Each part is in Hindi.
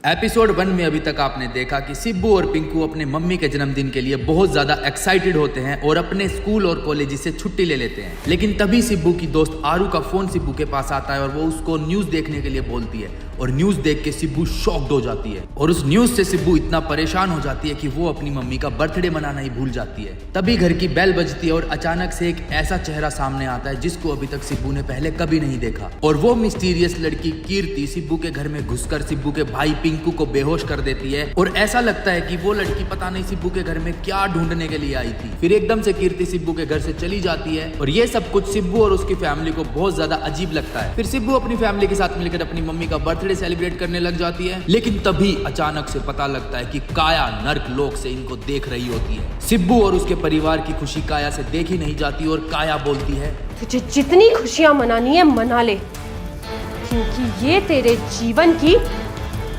एपिसोड 1 में अभी तक आपने देखा कि सिब्बू और पिंकू अपने मम्मी के जन्मदिन के लिए बहुत ज्यादा एक्साइटेड होते हैं और अपने स्कूल और कॉलेज से छुट्टी ले लेते हैं। लेकिन तभी सिब्बू की दोस्त आरू का फोन सिब्बू के पास आता है और वो उसको न्यूज देखने के लिए बोलती है और न्यूज देख के सिब्बू शॉक्ड हो जाती है और उस न्यूज से सिब्बू इतना परेशान हो जाती है कि वो अपनी मम्मी का बर्थडे मनाना ही भूल जाती है। तभी घर की बेल बजती है और अचानक से एक ऐसा चेहरा सामने आता है जिसको अभी तक सिब्बू ने पहले कभी नहीं देखा और वो मिस्टीरियस लड़की कीर्ति सिब्बू के घर में घुसकर सिब्बू के भाई पिंकू को बेहोश कर देती है और ऐसा लगता है कि वो लड़की पता नहीं सिब्बू के घर में क्या ढूंढने के लिए आई थी। फिर एकदम से कीर्ति सिब्बू के घर से चली जाती है और ये सब कुछ सिब्बू और उसकी फैमिली को बहुत ज्यादा अजीब लगता है। फिर सिब्बू अपनी फैमिली के साथ मिलकर अपनी मम्मी का बर्थडे सेलिब्रेट करने लग जाती है, लेकिन तभी अचानक से पता लगता है कि काया नर्क लोक से इनको देख रही होती है। सिब्बू और उसके परिवार की खुशी काया से देखी नहीं जाती और काया बोलती है, तुझे जितनी खुशियां मनानी है मना ले, क्योंकि ये तेरे जीवन की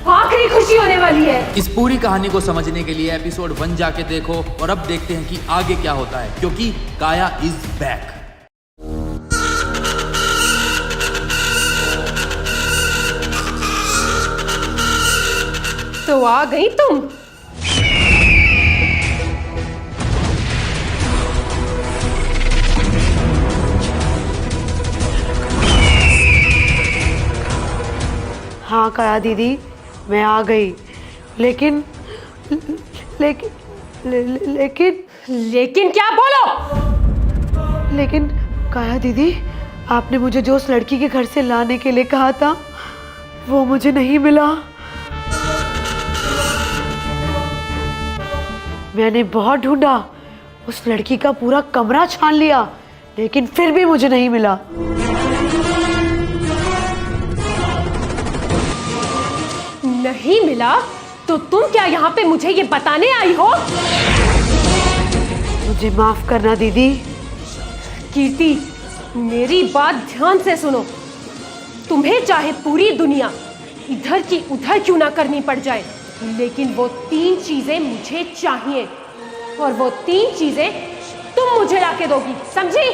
आखिरी खुशी होने वाली है। इस पूरी कहानी को समझने के लिए एपिसोड 1 जाके देखो और अब देखते हैं कि आगे क्या होता है, क्योंकि काया इज बैक। तो आ गई तुम। हाँ काया दीदी, मैं आ गई, लेकिन लेकिन क्या बोलो? लेकिन काया दीदी, आपने मुझे जो उस लड़की के घर से लाने के लिए कहा था वो मुझे नहीं मिला। मैंने बहुत ढूंढा, उस लड़की का पूरा कमरा छान लिया, लेकिन फिर भी मुझे नहीं मिला। नहीं मिला तो तुम क्या यहाँ पे मुझे ये बताने आई हो? मुझे माफ करना दीदी। कीर्ति, मेरी बात ध्यान से सुनो। तुम्हें चाहे पूरी दुनिया इधर की उधर क्यों ना करनी पड़ जाए, लेकिन वो 3 चीजें मुझे चाहिए और वो 3 चीजें तुम मुझे लाके दोगी, समझी?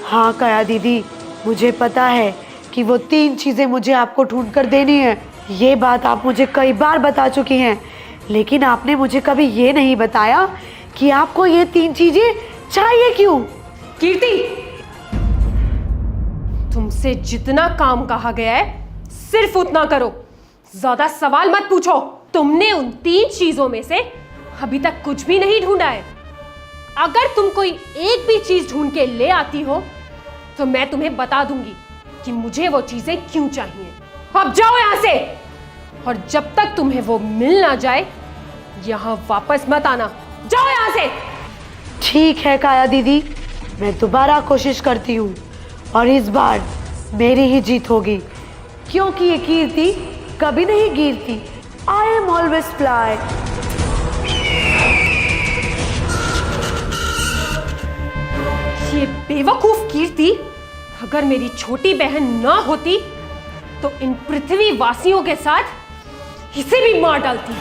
हाँ काया दीदी, मुझे पता है कि वो 3 चीजें मुझे आपको ढूंढ कर देनी है। ये बात आप मुझे कई बार बता चुकी हैं, लेकिन आपने मुझे कभी ये नहीं बताया कि आपको ये 3 चीजें चाहिए क्यों। कीर्ति, तुमसे जितना काम कहा गया है सिर्फ उतना करो, ज्यादा सवाल मत पूछो। तुमने उन 3 चीजों में से अभी तक कुछ भी नहीं ढूंढा है। अगर तुम कोई एक भी चीज ढूंढ के ले आती हो तो मैं तुम्हें बता दूंगी कि मुझे वो चीजें क्यों चाहिए। अब जाओ यहां से, और जब तक तुम्हें वो मिल ना जाए यहां वापस मत आना। जाओ यहां से। ठीक है काया दीदी, मैं दोबारा कोशिश करती हूँ और इस बार मेरी ही जीत होगी, क्योंकि ये कीर्ति कभी नहीं गिरती। I am always fly. ये बेवकूफ कीर्ति अगर मेरी छोटी बहन ना होती तो इन पृथ्वी वासियों के साथ इसे भी मार डालती।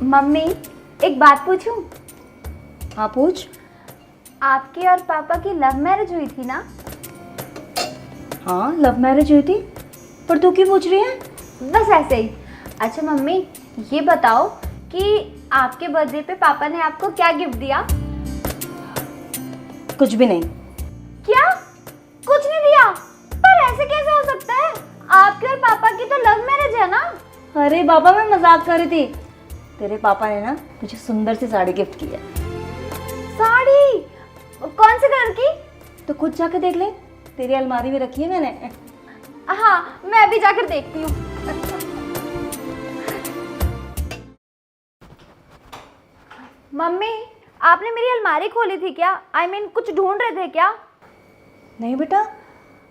मम्मी, एक बात पूछूं? हाँ पूछ। आपके और पापा की लव मैरिज हुई थी ना? हाँ लव मैरिज हुई थी, पर तू क्यों पूछ रही है? बस ऐसे ही। अच्छा मम्मी, ये बताओ कि आपके बर्थडे पे पापा ने आपको क्या गिफ्ट दिया? कुछ भी नहीं। क्या? कुछ नहीं दिया? पर ऐसे कैसे हो सकता है? आपके और पापा की तो लव मैरिज है ना? अरे बाबा, मैं मजाक कर रही थी। तेरे पापा ने ना मुझे सुंदर सी साड़ी गिफ्ट की है। साड़ी? कौन से कलर की? तो खुद जाके देख ले, तेरी अलमारी में रखी है मैंने। हाँ, मैं अभी जाकर देखती हूँ। मम्मी, आपने मेरी अलमारी खोली थी क्या? I mean, कुछ ढूंढ रहे थे क्या? नहीं बेटा,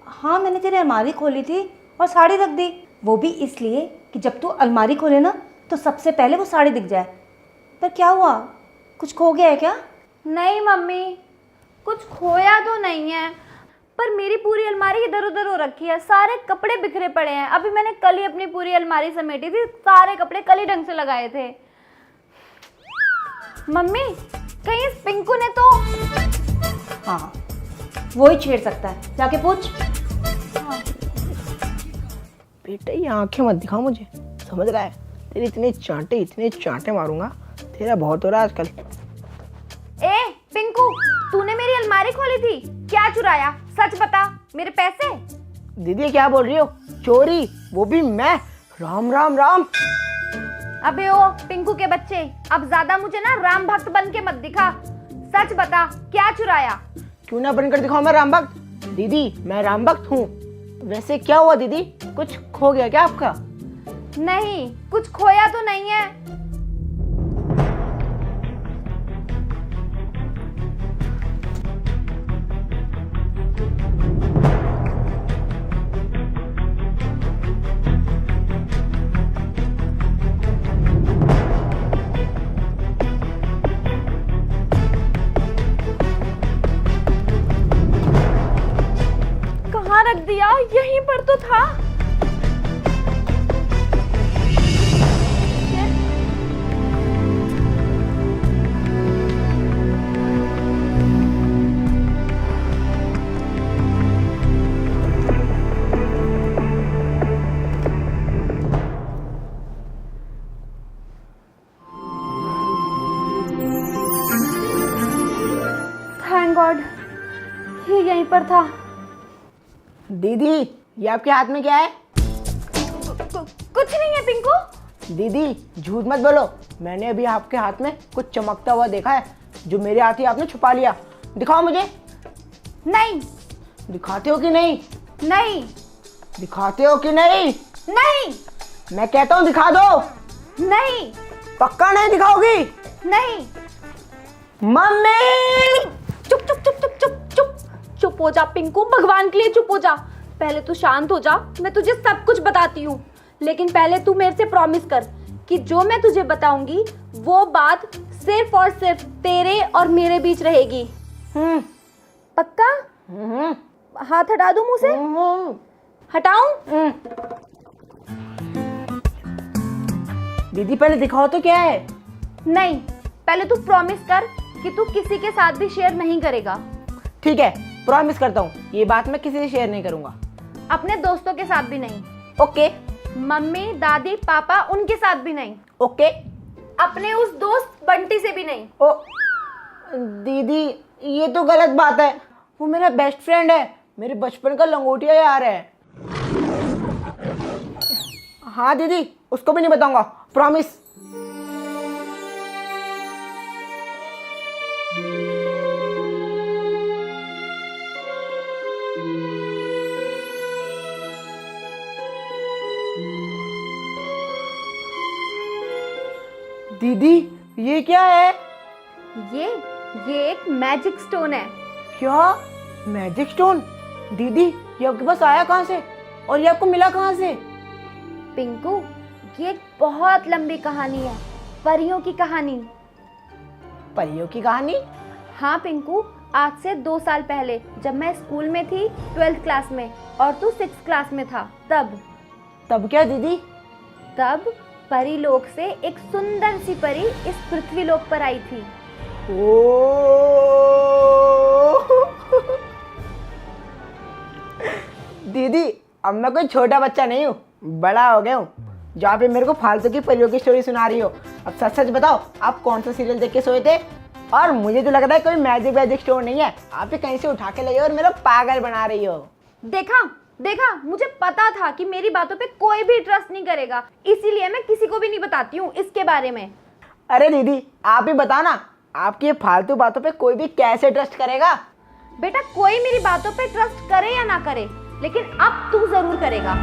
हाँ मैंने तेरी अलमारी खोली थी और साड़ी रख दी, वो भी इसलिए कि जब तू अलमारी खोले ना तो सबसे पहले वो साड़ी दिख जाए। पर क्या हुआ, कुछ खो गया है क्या? नहीं मम्मी, कुछ खोया तो नहीं है, पर मेरी पूरी अलमारी इधर उधर हो रखी है, सारे कपड़े बिखरे पड़े हैं। अभी मैंने कल ही अपनी पूरी अलमारी समेटी थी, सारे कपड़े कल ही ढंग से लगाए थे। मम्मी, कहीं इस पिंकू ने तो हाँ, वो ही छेड़ सकता है, जाके पूछ। बेटा ये आंखें मत दिखाओ मुझे, समझ रहा है? तेरे इतने चांटे मारूंगा, तेरा बहुत हो रहा है आजकल। ए पिंकू, तूने मेरी अलमारी खोली थी, क्या चुराया? सच बता, मेरे पैसे? दीदी ये क्या बोल रही हो? चोरी, वो भी मैं? राम राम राम। अबे ओ पिंकू के बच्चे, अब ज्यादा मुझे ना राम भक्त बन के मत दिखा। सच बता, क्या चुराया? क्यों ना बनकर दिखाओ मैं राम भक्त? दीदी मैं राम भक्त हूँ। वैसे क्या हुआ दीदी, कुछ खो गया क्या आपका? नहीं, कुछ खोया तो नहीं है। कहाँ रख दिया? यहीं पर तो था। थैंक गॉड, ये यहीं पर था। दीदी ये आपके हाथ में क्या है? कुछ नहीं है पिंकू। दीदी झूठ मत बोलो, मैंने अभी आपके हाथ में कुछ चमकता हुआ देखा है, जो मेरे हाथ ही आपने छुपा लिया। दिखाओ मुझे। नहीं। दिखाते हो कि नहीं? नहीं। दिखाते हो कि नहीं? नहीं। मैं कहता हूँ दिखा दो। नहीं। पक्का नहीं दिखाओगी? नहीं। मम्मी चुप चुप चुप चुप चुप चुप चुप हो जा पिंकू, भगवान के लिए चुप हो जा। पहले तू शांत हो जा, मैं तुझे सब कुछ बताती हूँ। लेकिन पहले तू मेरे से प्रॉमिस कर कि जो मैं तुझे बताऊंगी वो बात सिर्फ और सिर्फ तेरे और मेरे बीच रहेगी। पक्का? हाथ हटा दूं मुंह से? हटाऊं? दीदी पहले दिखाओ तो क्या है। नहीं, पहले तू प्रॉमिस कर कि तू किसी के साथ भी शेयर नहीं करेगा। ठीक है, प्रॉमिस करता हूँ, ये बात मैं किसी से शेयर नहीं करूंगा। अपने दोस्तों के साथ भी नहीं। ओके। मम्मी, दादी, पापा, उनके साथ भी नहीं। ओके। अपने उस दोस्त बंटी से भी नहीं। ओ दीदी ये तो गलत बात है, वो मेरा बेस्ट फ्रेंड है, मेरे बचपन का लंगोटिया यार है। हाँ दीदी, उसको भी नहीं बताऊंगा, प्रॉमिस। दीदी ये क्या है? ये एक मैजिक स्टोन है। क्या मैजिक स्टोन? दीदी ये आपके पास आया कहाँ से और ये आपको मिला कहाँ से? पिंकू, ये एक बहुत लंबी कहानी है, परियों की कहानी। परियों की कहानी? हाँ पिंकू, आज से 2 साल पहले जब मैं स्कूल में थी 12th क्लास में और तू 6th क्लास में था, तब क्या दीदी? तब परी लोक से एक सुंदर सी परी इस पृथ्वी लोक पर आई थी। दीदी अब मैं कोई छोटा बच्चा नहीं हूँ, बड़ा हो गया हूँ, जहाँ पे मेरे को फालतू की परियों की स्टोरी सुना रही हो। अब सच सच बताओ, आप कौन सा सीरियल देख के सोए थे? और मुझे तो लग रहा है कोई मैजिक स्टोन नहीं है, आप ही कहीं से उठा के लाई हो और मेरा पागल बना रही हो। देखा देखा, मुझे पता था कि मेरी बातों पे कोई भी ट्रस्ट नहीं करेगा, इसीलिए मैं किसी को भी नहीं बताती हूँ इसके बारे में। अरे दीदी आप ही बताना, आपकी ये फालतू बातों पे कोई भी कैसे ट्रस्ट करेगा? बेटा, कोई मेरी बातों पे ट्रस्ट करे या ना करे, लेकिन अब तू जरूर करेगा।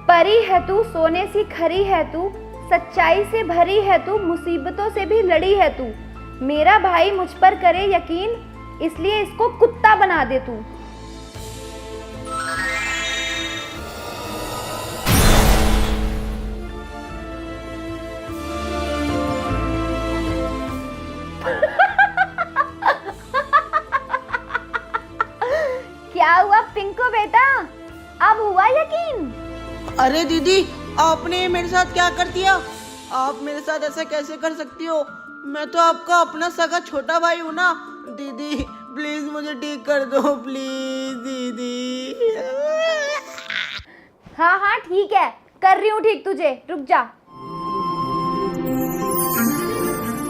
परी है तू, सोने सी खरी है तू, सच्चाई से भरी है तू, मुसीबतों से भी लड़ी है तू। मेरा भाई मुझ पर करे यकीन, इसलिए इसको कुत्ता बना दे तू। क्या हुआ पिंकू बेटा, अब हुआ यकीन? अरे दीदी आपने मेरे साथ क्या कर दिया? आप मेरे साथ ऐसा कैसे कर सकती हो? मैं तो आपका अपना सगा छोटा भाई हूँ ना। दीदी प्लीज मुझे ठीक कर दो, प्लीज दीदी। हाँ हाँ ठीक है, कर रही हूँ ठीक तुझे, रुक जा।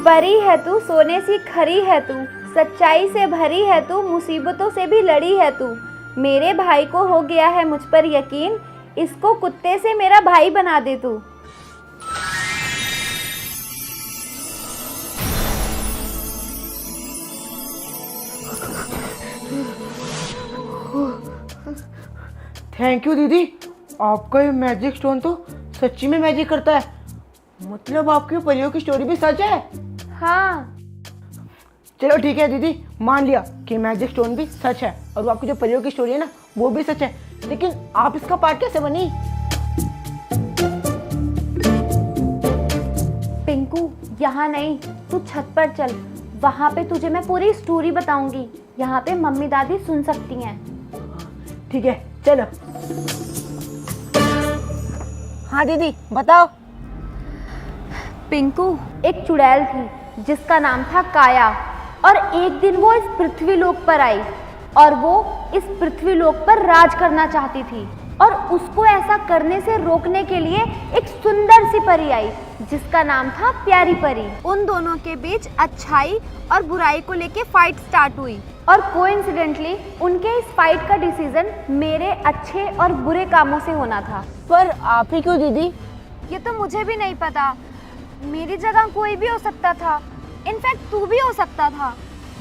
परी है तू, सोने सी खरी है तू, सच्चाई से भरी है तू, मुसीबतों से भी लड़ी है तू। मेरे भाई को हो गया है मुझ पर यकीन, इसको कुत्ते से मेरा भाई बना दे तू। थैंक यू दीदी, आपका ये मैजिक स्टोन तो सच्ची में मैजिक करता है। मतलब आपकी परियों की स्टोरी भी सच है? हाँ चलो ठीक है दीदी, मान लिया कि मैजिक स्टोन भी सच है और वो आपकी जो परियों की स्टोरी है ना वो भी सच है, लेकिन आप इसका पार्ट कैसे बनी? पिंकू यहाँ नहीं, तू छत पर चल, वहाँ पे तुझे मैं पूरी स्टोरी बताऊंगी। यहाँ पे मम्मी दादी सुन सकती हैं। ठीक है चलो। हाँ दीदी बताओ। पिंकू, एक चुड़ैल थी जिसका नाम था काया, और एक दिन वो इस पृथ्वी-लोक पर आई और वो इस पृथ्वी-लोक पर राज करना चाहती थी, और उसको ऐसा करने से रोकने के लिए एक सुंदर सी परी आई जिसका नाम था प्यारी परी। उन दोनों के बीच अच्छाई और बुराई को लेके फाइट स्टार्ट हुई, और कोइंसिडेंटली उनके इस फाइट का डिसीजन मेरे अच्छे और बुरे कामों से होना था। पर आप ही क्यों दीदी? ये तो मुझे भी नहीं पता, मेरी जगह कोई भी हो सकता था, इनफैक्ट तू भी हो सकता था।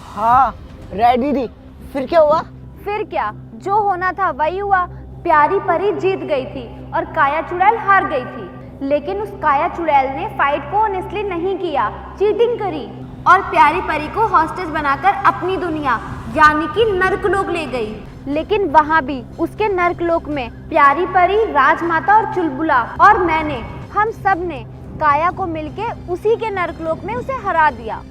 हाँ राइट दीदी, फिर क्या हुआ? फिर क्या, जो होना था वही हुआ। प्यारी परी जीत गई थी और काया चुड़ैल हार गई थी, लेकिन उस काया चुड़ैल ने फाइट को ऑनेस्टली नहीं किया, चीटिंग करी और प्यारी परी को हॉस्टेज बनाकर अपनी दुनिया यानी कि नर्कलोक ले गई। लेकिन वहाँ भी उसके नर्कलोक में प्यारी परी, राजमाता और चुलबुला और हम सब ने काया को मिलके उसी के नर्कलोक में उसे हरा दिया,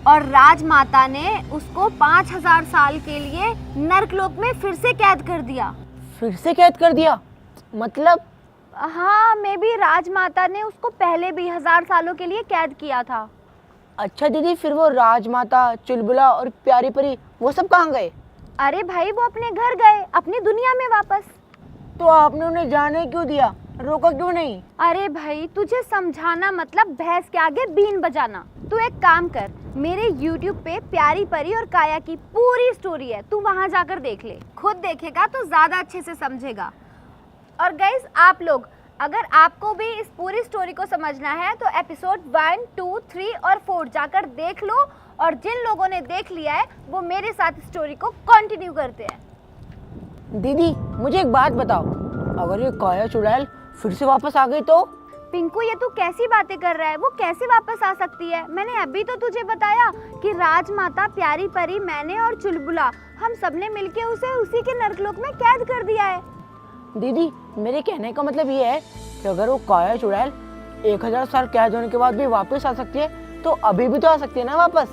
और राजमाता ने उसको 5000 साल के लिए नर्कलोक में फिर से कैद कर दिया। फिर से कैद कर दिया? मतलब? हाँ, मे बी राजमाता ने उसको पहले भी 1000 सालों के लिए कैद किया था। अच्छा दीदी, फिर वो राजमाता, चुलबुला और प्यारी परी वो सब कहाँ गए? अरे भाई, वो अपने घर गए, अपनी दुनिया में वापस। तो आपने उन्हें जाने क्यों दिया, रोका क्यों नहीं? अरे भाई, तुझे समझाना मतलब भैंस के आगे बीन बजाना। तू एक काम कर, मेरे YouTube पे प्यारी परी और काया की पूरी स्टोरी है, तू वहां जाकर देख ले। खुद देखेगा तो ज्यादा अच्छे से समझेगा। और गाइस, आप लोग अगर आपको भी इस पूरी स्टोरी को समझना है तो एपिसोड 1, 2, 3 और 4 जाकर देख लो, और जिन लोगों ने देख लिया है वो मेरे साथ स्टोरी को कंटिन्यू करते हैं। दीदी मुझे एक बात बताओ, अगर ये काया चुड़ैल फिर से वापस आ गई तो? पिंकू, ये तू कैसी बातें कर रहा है? वो कैसे वापस आ सकती है? मैंने अभी तो तुझे बताया कि राजमाता, प्यारी परी, मैंने और चुलबुला हम सबने मिलके उसे उसी के नर्कलोक में कैद कर दिया है। दीदी मेरे कहने का मतलब ये है कि अगर वो काया चुड़ैल 1000 साल कैद होने के बाद भी वापस आ सकती है तो अभी भी तो आ सकती है ना वापस?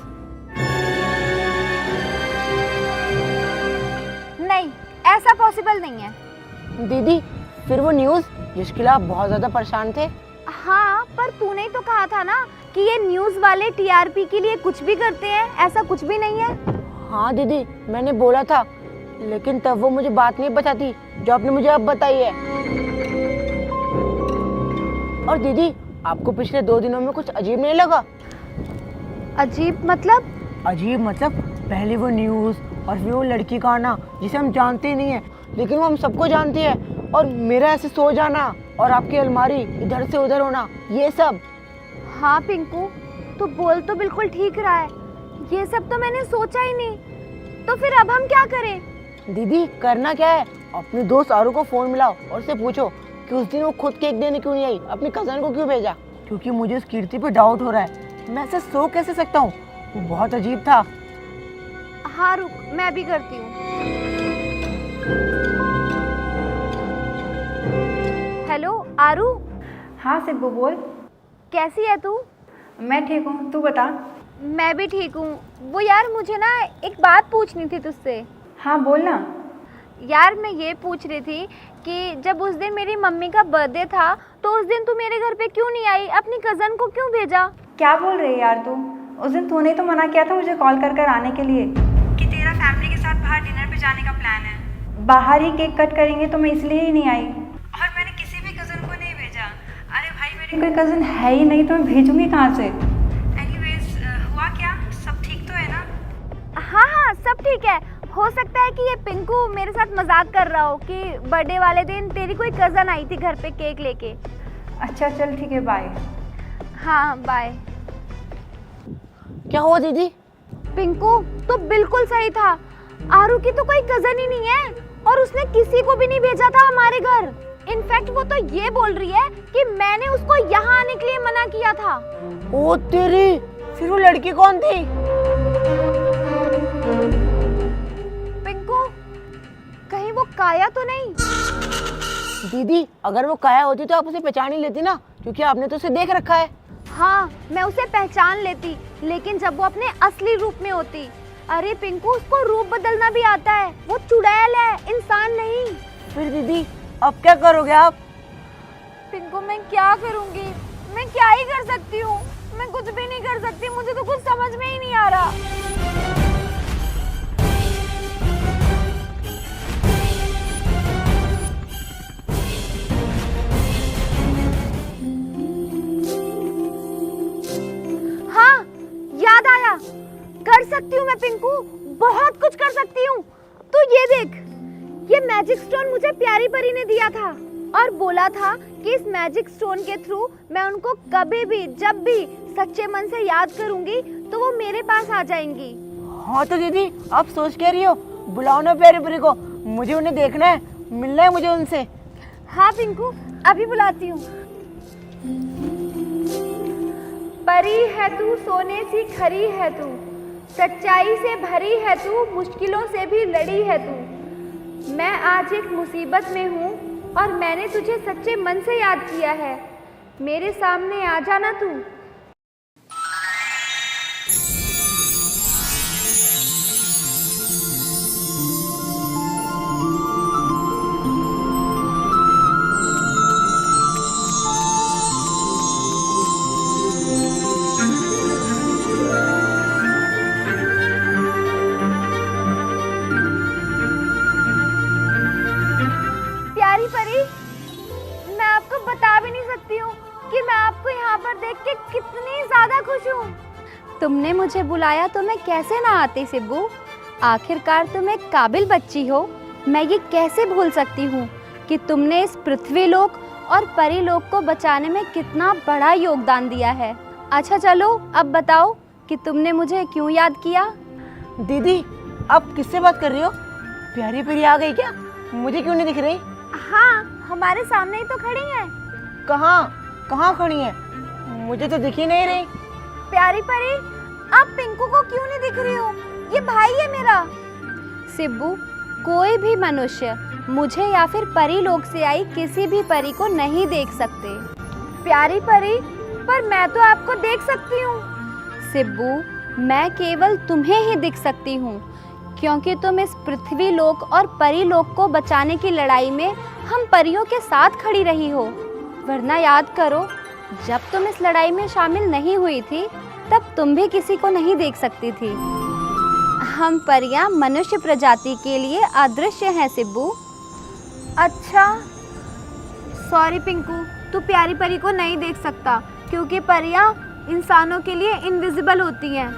नहीं, ऐसा पॉसिबल नहीं है। दीदी फिर वो न्यूज़ जिसके लिए आप बहुत ज्यादा परेशान थे? हाँ, पर तूने ही तो कहा था ना कि ये न्यूज़ वाले TRP के लिए कुछ भी करते हैं, ऐसा कुछ भी नहीं है। हाँ दीदी, मैंने बोला था, लेकिन तब वो मुझे बात नहीं बताती जो आपने मुझे अब बताई है। और दीदी, आपको पिछले 2 दिनों में कुछ अजीब नहीं लगा? अजीब मतलब? अजीब मतलब पहले वो न्यूज़ और फिर वो लड़की का आना जिसे हम जानते ही नहीं है, लेकिन वो हम सबको जानती है, और मेरा ऐसे सो जाना और आपकी अलमारी इधर से उधर होना, ये सब। हाँ पिंकू, तू बोल तो बिल्कुल ठीक रहा है, ये सब तो मैंने सोचा ही नहीं। तो फिर अब हम क्या करें? दीदी करना क्या है, अपने दोस्त आरू को फ़ोन मिलाओ और उससे पूछो कि उस दिन वो खुद केक देने क्यों नहीं आई, अपनी कज़न को क्यों भेजा। क्योंकि मुझे उस कीर्ति पे डाउट हो रहा है, मैं ऐसे सो कैसे सकता हूँ, वो बहुत अजीब था। हाँ रुक, मैं भी करती हूँ। हेलो आरू। हाँ सिब्बू बोल। कैसी है तू? मैं ठीक हूँ, तू बता। मैं भी ठीक हूँ। वो यार, मुझे ना एक बात पूछनी थी तुझसे। हाँ बोल ना। यार मैं ये पूछ रही थी कि जब उस दिन मेरी मम्मी का बर्थडे था तो उस दिन तू मेरे घर पे क्यों नहीं आई, अपनी कज़न को क्यों भेजा? क्या बोल रही है यार तू? उस दिन तूने तो मना किया था मुझे कॉल कर आने के लिए कि तेरा फैमिली के साथ बाहर डिनर पे जाने का प्लान है। बाहर ही केक कट करेंगे तो मैं इसलिए ही नहीं आई, और मैंने किसी भी कज़न को नहीं भेजा। अरे भाई मेरी कोई कज़न है ही नहीं तो मैं भेजूंगी कहाँ से? एनीवेज हुआ क्या, सब ठीक तो है ना? हाँ हाँ सब ठीक है। हो सकता है कि ये पिंकू मेरे साथ मजाक कर रहा हो कि बर्थडे वाले दिन तेरी कोई कज़न आई थी घर पे केक लेके। अच्छा चल ठीक है, बाय। हाँ बाय। क्या हुआ दीदी? पिंकू तो बिल्कुल सही था, आरू की तो कोई कज़न ही नहीं है और उसने किसी को भी नहीं भेजा था हमारे घर। इनफैक्ट वो तो ये बोल रही है कि मैंने उसको यहाँ आने के लिए मना किया था। ओ तेरी, फिर वो लड़की कौन थी? पिंकू कहीं वो काया तो नहीं? दीदी अगर वो काया होती तो आप उसे पहचान ही लेती ना, क्योंकि आपने तो उसे देख रखा है। हाँ मैं उसे पहचान लेती, लेकिन जब वो अपने असली रूप में होती। अरे पिंकू उसको रूप बदलना भी आता है, वो चुड़ैल है, इंसान नहीं। फिर दीदी अब क्या करोगे आप? पिंकू मैं क्या करूंगी, मैं क्या ही कर सकती हूँ? मैं कुछ भी नहीं कर सकती, मुझे तो कुछ समझ में ही नहीं आ रहा। हाँ याद आया, कर सकती हूँ मैं पिंकू, बहुत कुछ कर सकती हूँ। तू ये देख, ये मैजिक स्टोन मुझे प्यारी परी ने दिया था और बोला था कि इस मैजिक स्टोन के थ्रू मैं उनको कभी भी जब भी सच्चे मन से याद करूंगी तो वो मेरे पास आ जाएंगी। हाँ तो दीदी आप सोच क्या रही हो? बुलाओ ना प्यारी परी को, मुझे उन्हें देखना है, मिलना है मुझे उनसे। हाँ पिंकू अभी बुलाती हूँ। परी है तू, सोने सी खरी है तू, सच्चाई से भरी है तू, मुश्किलों से भी लड़ी है तू। मैं आज एक मुसीबत में हूँ और मैंने तुझे सच्चे मन से याद किया है, मेरे सामने आ जाना तू। प्यारी परी, मैं आपको बता भी नहीं सकती हूँ कि मैं आपको यहाँ पर देख के कितनी ज्यादा खुश हूँ। तुमने मुझे बुलाया तो मैं कैसे ना आती सिब्बू, आखिरकार तुम एक काबिल बच्ची हो। मैं ये कैसे भूल सकती हूँ कि तुमने इस पृथ्वीलोक और परीलोक को बचाने में कितना बड़ा योगदान दिया है। अच्छा चलो अब बताओ कि तुमने मुझे क्यों याद किया? दीदी आप किससे बात कर रही हो? प्यारी परी आ गई क्या? मुझे क्यों नहीं दिख रही? हाँ हमारे सामने ही तो खड़ी हैं। कहाँ कहाँ खड़ी है? मुझे तो दिख ही नहीं रही। प्यारी परी आप पिंकू को क्यों नहीं दिख रही हो? ये भाई है मेरा। सिब्बू कोई भी मनुष्य मुझे या फिर परी लोक से आई किसी भी परी को नहीं देख सकते। प्यारी परी पर मैं तो आपको देख सकती हूँ। सिब्बू मैं केवल तुम्हें ही दिख सकती हूँ, क्योंकि तुम इस पृथ्वी लोक और परी लोक को बचाने की लड़ाई में हम परियों के साथ खड़ी रही हो। वरना याद करो, जब तुम इस लड़ाई में शामिल नहीं हुई थी तब तुम भी किसी को नहीं देख सकती थी। हम परियां मनुष्य प्रजाति के लिए अदृश्य हैं सिब्बू। अच्छा सॉरी पिंकू, तू प्यारी परी को नहीं देख सकता क्योंकि परियां इंसानों के लिए इनविजिबल होती हैं।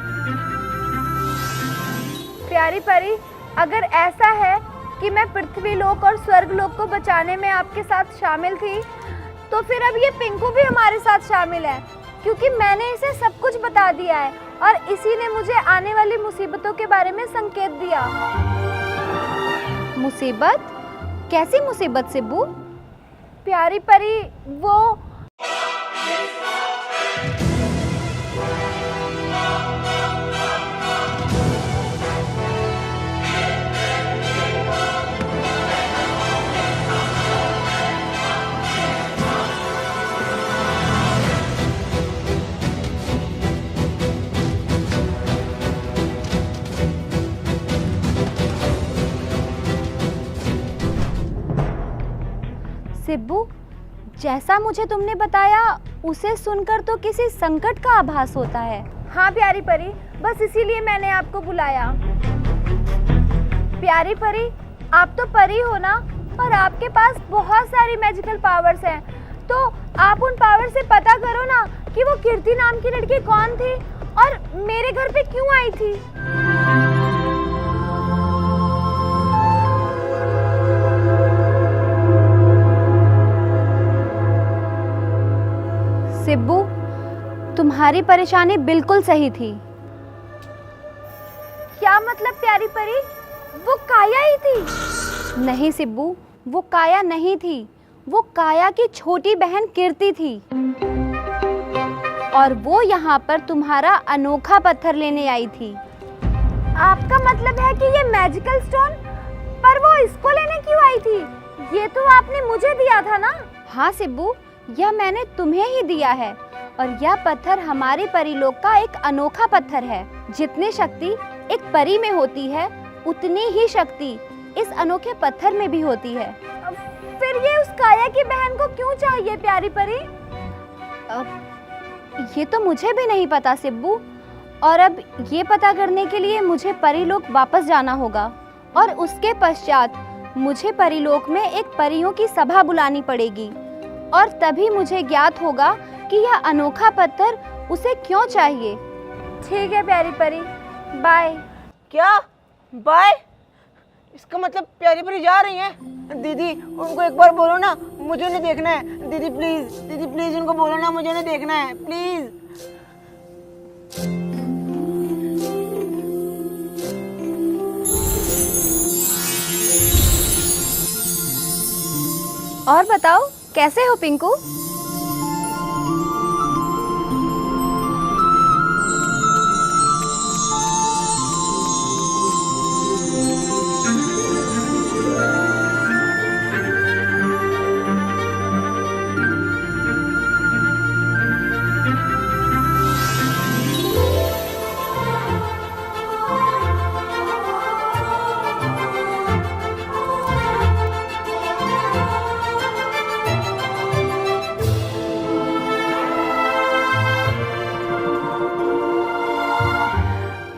प्यारी परी अगर ऐसा है कि मैं पृथ्वी लोक और स्वर्ग लोक को बचाने में आपके साथ शामिल थी, तो फिर अब ये पिंकू भी हमारे साथ शामिल है, क्योंकि मैंने इसे सब कुछ बता दिया है और इसी ने मुझे आने वाली मुसीबतों के बारे में संकेत दिया। मुसीबत? कैसी मुसीबत सिब्बू? प्यारी परी वो सिब्बू, जैसा मुझे तुमने बताया उसे सुनकर तो किसी संकट का आभास होता है। हाँ प्यारी परी, बस इसीलिए मैंने आपको बुलाया। प्यारी परी, आप तो परी हो ना, और आपके पास बहुत सारी मैजिकल पावर्स हैं, तो आप उन पावर से पता करो ना कि वो कीर्ति नाम की लड़की कौन थी और मेरे घर पे क्यों आई थी। सिब्बू, तुम्हारी परेशानी बिल्कुल सही थी। क्या मतलब प्यारी परी, वो काया ही थी? नहीं सिब्बू, वो काया नहीं थी, वो काया की छोटी बहन कीर्ति थी, और वो यहाँ पर तुम्हारा अनोखा पत्थर लेने आई थी। आपका मतलब है कि ये मैजिकल स्टोन, पर वो इसको लेने क्यों आई थी? ये तो आपने मुझे दिया था ना? हाँ सिब्बू, यह मैंने तुम्हें ही दिया है, और यह पत्थर हमारे परीलोक का एक अनोखा पत्थर है। जितनी शक्ति एक परी में होती है, उतनी ही शक्ति इस अनोखे पत्थर में भी होती है। फिर ये उस काया की बहन को क्यों चाहिए प्यारी परी? ये तो मुझे भी नहीं पता सिब्बू, और अब ये पता करने के लिए मुझे परीलोक वापस जाना होगा, और उसके पश्चात मुझे परीलोक में एक परियों की सभा बुलानी पड़ेगी, और तभी मुझे ज्ञात होगा कि यह अनोखा पत्थर उसे क्यों चाहिए। ठीक है प्यारी परी, बाय। क्या बाय? इसका मतलब प्यारी परी जा रही हैं? दीदी उनको एक बार बोलो ना, मुझे उन्हें देखना है। दीदी प्लीज उनको बोलो ना, मुझे उन्हें देखना है प्लीज। और बताओ कैसे हो पिंकू?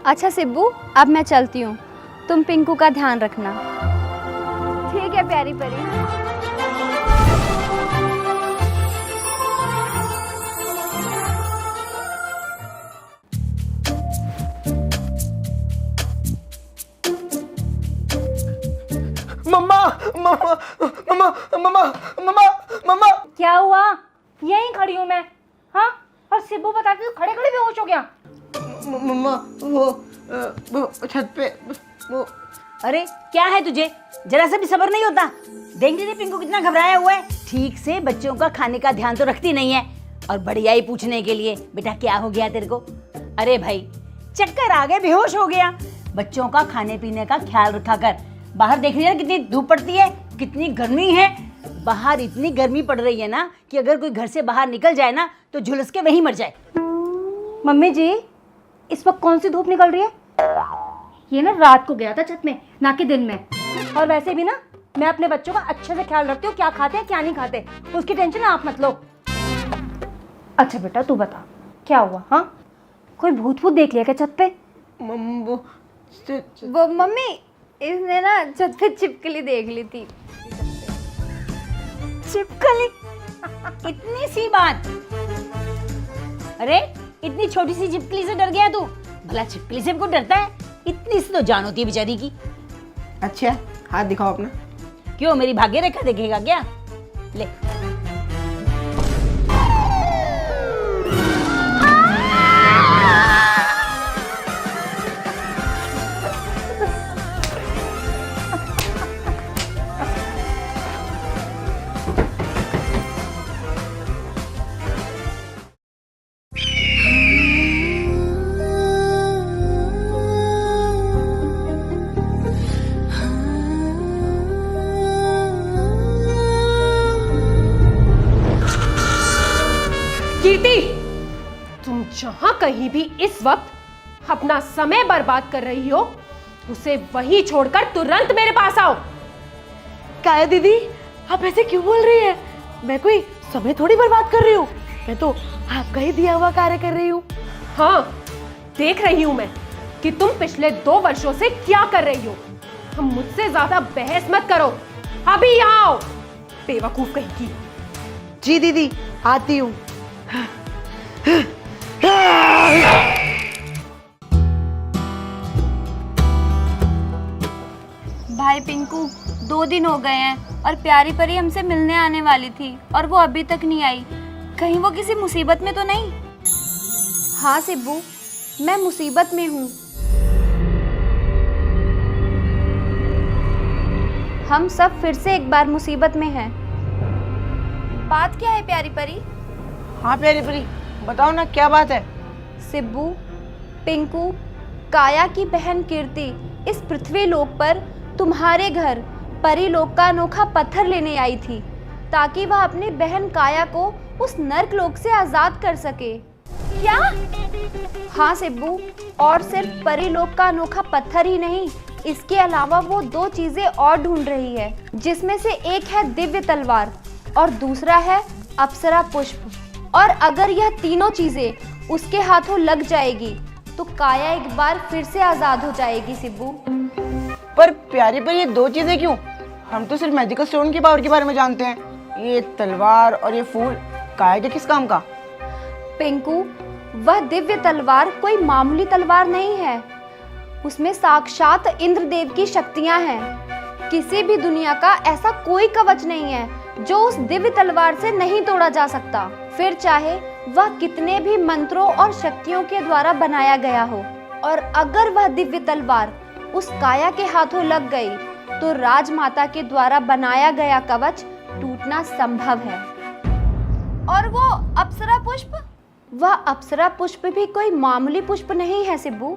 अच्छा सिब्बू, अब मैं चलती हूँ, तुम पिंकू का ध्यान रखना। ठीक है प्यारी परी। मम्मा मम्मा मम्मा मम्मा मम्मा मम्मा। क्या हुआ? यहीं खड़ी हूँ मैं। हाँ, और सिब्बू बता के खड़े खड़े बेहोश हो गया। मम्मा वो छत पे वो। अरे क्या है तुझे, जरा सा भी सब्र नहीं होता? देख रही पिंकू कितना घबराया हुआ है। ठीक से बच्चों का खाने का ध्यान तो रखती नहीं है, और बढ़िया ही पूछने के लिए बेटा क्या हो गया तेरे को। अरे भाई चक्कर आ गए, बेहोश हो गया। बच्चों का खाने पीने का ख्याल रखा कर। बाहर देख रही है कितनी धूप पड़ती है, कितनी गर्मी है। बाहर इतनी गर्मी पड़ रही है ना कि अगर कोई घर से बाहर निकल जाए ना तो झुलस के वहीं मर जाए। मम्मी जी, इस वक्त कौन सी धूप निकल रही है? ये ना रात को गया था छत में, ना कि दिन में। और वैसे भी ना मैं अपने बच्चों का अच्छे से ख्याल रखती हूँ, क्या खाते हैं क्या नहीं खाते, उसकी टेंशन आप मत लो। अच्छा बेटा तू बता क्या हुआ? हाँ, कोई भूत भूत देख लिया क्या छत पे? वो मम्मी, इसने ना छत पे छिपकली देख ली थी। छिपकली? इतनी सी बात? अरे इतनी छोटी सी छिपकली से डर गया तू? भला छिपकली से को डरता है? इतनी सी तो जान होती है बेचारी की। अच्छा हाथ दिखाओ अपना। क्यों, मेरी भाग्य रेखा देखेगा क्या? ले। कीर्ति, तुम जहां कहीं भी इस वक्त अपना समय बर्बाद कर रही हो, उसे वहीं छोड़कर तुरंत मेरे पास आओ। काया दीदी, आप ऐसे क्यों बोल रही हैं? मैं कोई समय थोड़ी बर्बाद कर रही हूँ, मैं तो आपका ही दिया हुआ कार्य कर रही हूँ। हाँ, देख रही हूँ मैं कि तुम पिछले 2 वर्षों से क्या कर रही हो। हम मुझसे ज्यादा बहस मत करो, अभी यहाँ आओ, बेवकूफ कहीं की। जी दीदी, आती हूँ। भाई पिंकू, 2 दिन हो गए हैं और प्यारी परी हमसे मिलने आने वाली थी और वो अभी तक नहीं आई। कहीं वो किसी मुसीबत में तो नहीं? हाँ सिब्बू, मैं मुसीबत में हूँ। हम सब फिर से एक बार मुसीबत में हैं। बात क्या है प्यारी परी? हाँ प्यारी परी, बताओ ना क्या बात है। सिब्बू, पिंकू, काया की बहन कीर्ति इस पृथ्वी लोक पर तुम्हारे घर परी लोक का अनोखा पत्थर लेने आई थी ताकि वह अपनी बहन काया को उस नर्क लोक से आजाद कर सके। क्या? हाँ सिब्बू, और सिर्फ परी लोक का अनोखा पत्थर ही नहीं, इसके अलावा वो 2 चीजें और ढूंढ रही है, जिसमें से एक है दिव्य तलवार और दूसरा है अप्सरा पुष्प। और अगर यह तीनों चीजें उसके हाथों लग जाएगी तो काया एक बार फिर से आजाद हो जाएगी सिब्बू। पर प्यारी परी, ये 2 चीजें क्यों? हम तो सिर्फ मैजिकल स्टोन की पावर के बारे में जानते हैं। ये तलवार और ये फूल काया के किस काम का? पिंकू, वह दिव्य तलवार कोई मामूली तलवार नहीं है, उसमें साक्षात इंद्रदेव की शक्तियां हैं। किसी भी दुनिया का ऐसा कोई कवच नहीं है जो उस दिव्य तलवार से नहीं तोड़ा जा सकता, फिर चाहे वह कितने भी मंत्रों और शक्तियों के द्वारा बनाया गया हो। और अगर वह दिव्य तलवार उस काया के हाथों लग गई तो राजमाता के द्वारा बनाया गया कवच टूटना संभव है। और वो अप्सरा पुष्प? वह अप्सरा पुष्प भी कोई मामूली पुष्प नहीं है सिब्बू।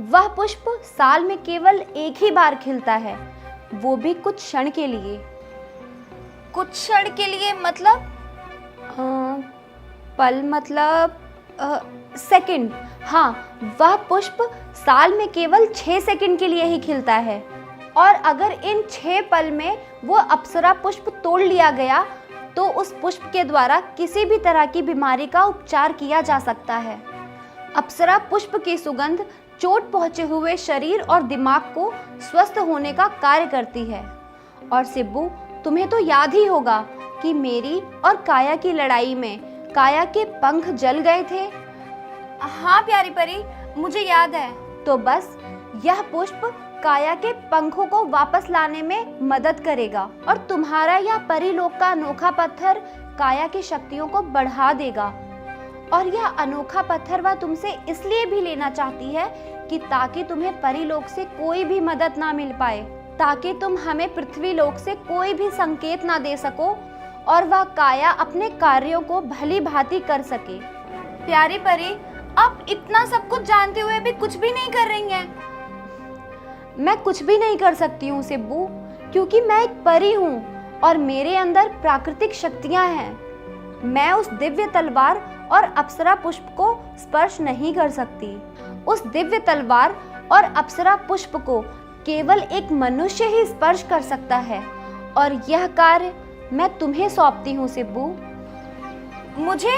वह पुष्प साल में केवल एक ही बार खिलता है, वो भी कुछ क्षण के लिए। कुछ क्षण के लिए मतलब? पल मतलब सेकंड। हाँ, वह पुष्प साल में केवल 6 सेकंड के लिए ही खिलता है। और अगर इन 6 पल में वो अप्सरा पुष्प तोड़ लिया गया तो उस पुष्प के द्वारा किसी भी तरह की बीमारी का उपचार किया जा सकता है। अप्सरा पुष्प की सुगंध चोट पहुंचे हुए शरीर और दिमाग को स्वस्थ होने का कार्य करती है। और सिब्बू, तुम्हें तो याद ही होगा कि मेरी और काया की लड़ाई में काया के पंख जल गए थे। हाँ प्यारी परी, मुझे याद है। तो बस यह पुष्प काया के पंखों को वापस लाने में मदद करेगा और तुम्हारा यह परीलोक का अनोखा पत्थर काया की शक्तियों को बढ़ा देगा। और यह अनोखा पत्थर वह तुमसे इसलिए भी लेना चाहती है कि ताकि तुम्हें परीलोक से कोई भी मदद ना मिल पाए, ताकि तुम हमें पृथ्वी लोक से कोई भी संकेत ना दे सको और वह काया अपने कार्यों को भली भांति कर सके। प्यारी परी, आप इतना सब कुछ जानते हुए भी कुछ भी नहीं कर रही हैं। मैं कुछ भी नहीं कर सकती हूँ सिब्बू, क्योंकि मैं एक परी हूँ और मेरे अंदर प्राकृतिक शक्तियाँ हैं। मैं उस दिव्य तलवार और अप्सरा पुष्प को स्पर्श नहीं कर सकती। उस दिव्य तलवार और अप्सरा पुष्प को केवल एक मनुष्य ही स्पर्श कर सकता है और यह कार्य मैं तुम्हें सौंपती हूँ सिब्बू। मुझे?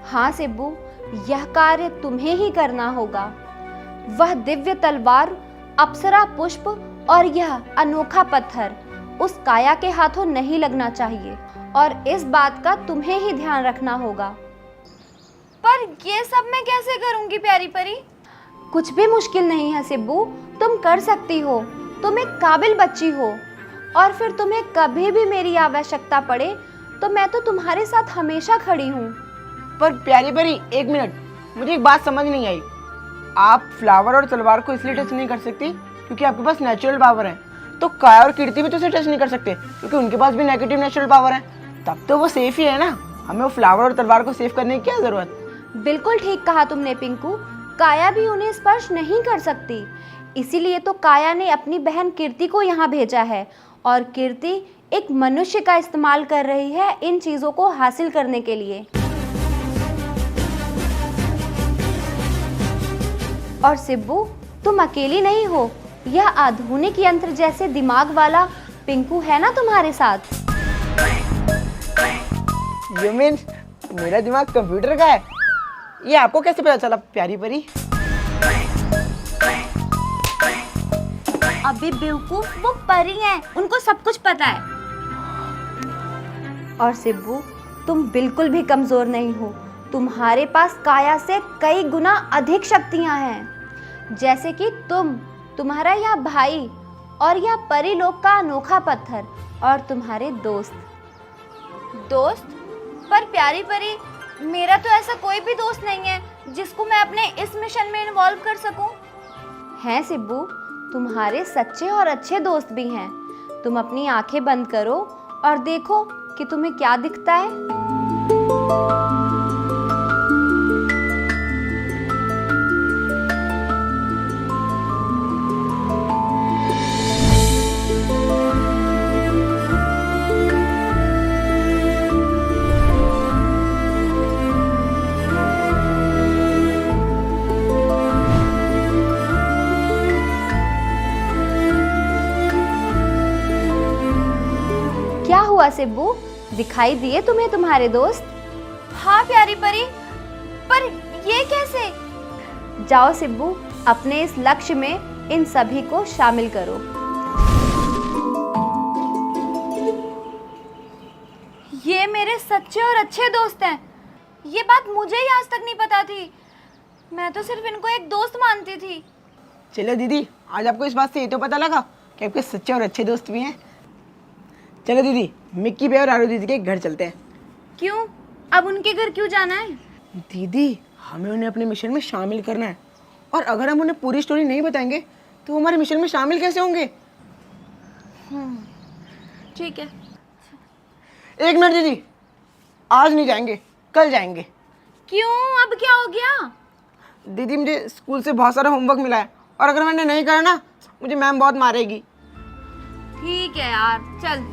हाँ सिब्बू, यह कार्य तुम्हें ही करना होगा। वह दिव्य तलवार, अप्सरा पुष्प और यह अनोखा पत्थर उस काया के हाथों नहीं लगना चाहिए और इस बात का तुम्हें ही ध्यान रखना होगा। पर ये सब मैं कैसे करूंगी प्यारी परी? कुछ भी मुश्किल नहीं है सिब्बू, तुम कर सकती हो। तुम एक काबिल बच्ची हो और फिर तुम्हें कभी भी मेरी आवश्यकता पड़े तो मैं तो तुम्हारे साथ हमेशा खड़ी हूँ। पर प्यारी परी, एक मिनट, मुझे एक बात समझ नहीं आई। आप फ्लावर और तलवार को इसलिए टच नहीं कर सकती क्योंकि आपके पास नेचुरल पावर है, तो काया और कीर्ति भी तो उसे टच नहीं कर सकते क्योंकि उनके पास भी नेगेटिव नेचुरल पावर है। तब तो वो सेफ ही है ना, हमें वो फ्लावर और तलवार को सेव करने की क्या जरूरत? बिल्कुल ठीक कहा तुमने पिंकू, काया भी उन्हें स्पर्श नहीं कर सकती। इसीलिए तो काया ने अपनी बहन कीर्ति को यहाँ भेजा है और कीर्ति एक मनुष्य का इस्तेमाल कर रही है इन चीज़ों को हासिल करने के लिए। और सिब्बू, तुम अकेली नहीं हो, यह आधुनिक यंत्र जैसे दिमाग वाला पिंकू है ना तुम्हारे साथ। यू मीन मेरा दिमाग कंप्यूटर का है? ये आपको कैसे पता चला प्यारी परी? अभी बेवकूफ, वो परी हैं, उनको सब कुछ पता है। और सिब्बू, तुम बिल्कुल भी कमजोर नहीं हो। तुम्हारे पास काया से कई गुना अधिक शक्तियां हैं। जैसे कि तुम्हारा यह भाई और यह परी लोक का अनोखा पत्थर और तुम्हारे दोस्त। दोस्त? पर प्यारी परी, मेरा तो ऐसा कोई भी दोस्त नहीं है जिसको मैं अपने इस मिशन में इन्वॉल्व कर सकूं। हैं सिब्बू, तुम्हारे सच्चे और अच्छे दोस्त भी हैं। तुम अपनी आंखें बंद करो और देखो कि तुम्हें क्या दिखता है। क्या हुआ सिब्बू, दिखाई दिए तुम्हें तुम्हारे दोस्त? हाँ प्यारी परी, पर ये कैसे? जाओ सिब्बू, अपने इस लक्ष्य में इन सभी को शामिल करो। ये मेरे सच्चे और अच्छे दोस्त हैं। ये बात मुझे ही आज तक नहीं पता थी। मैं तो सिर्फ इनको एक दोस्त मानती थी। चलो दीदी, आज आपको इस बात से ये तो पता लगा कि आपके सच्चे और अच्छे दोस्त भी हैं। चलो दीदी, मिक्की बे और आरू दीदी के घर चलते हैं। क्यों? अब उनके घर क्यों जाना है? दीदी, हमें उन्हें अपने मिशन में शामिल करना है, और अगर हम उन्हें पूरी स्टोरी नहीं बताएंगे तो वो हमारे मिशन में शामिल कैसे होंगे? ठीक है। एक मिनट दीदी, आज नहीं जाएंगे, कल जाएंगे। क्यों? अब क्या हो गया? दीदी, मुझे स्कूल से बहुत सारा होमवर्क मिला है, और अगर मैंने नहीं करा ना, मुझे मैम बहुत मारेगी। ठीक है यार, चल।